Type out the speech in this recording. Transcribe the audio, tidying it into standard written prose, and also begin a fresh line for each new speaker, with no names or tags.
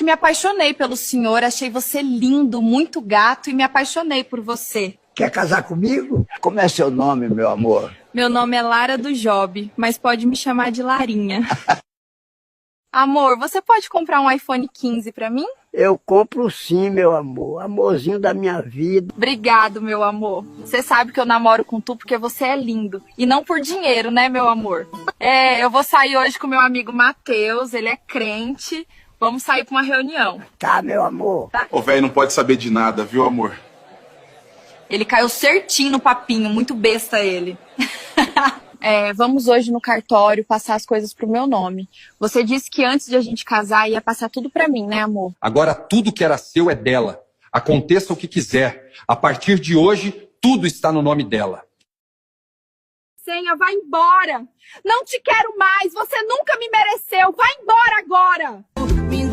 que me apaixonei pelo senhor, achei você lindo, muito gato e me apaixonei por você.
Quer casar comigo? Como é seu nome, meu amor?
Meu nome é Lara do Job, mas pode me chamar de Larinha. Amor, você pode comprar um iPhone 15 pra mim?
Eu compro sim, meu amor. Amorzinho da minha vida.
Obrigado, meu amor. Você sabe que eu namoro com tu porque você é lindo. E não por dinheiro, né, meu amor? Eu vou sair hoje com meu amigo Matheus, ele é crente. Vamos sair pra uma reunião.
Tá, meu amor.
Tá.
Ô, velho, não pode saber de nada, viu, amor?
Ele caiu certinho no papinho, muito besta ele. Vamos hoje no cartório passar as coisas pro meu nome. Você disse que antes de a gente casar ia passar tudo pra mim, né, amor?
Agora tudo que era seu é dela. Aconteça o que quiser. A partir de hoje, tudo está no nome dela.
Senha, vai embora! Não te quero mais! Você nunca me mereceu! Vai embora agora!
Me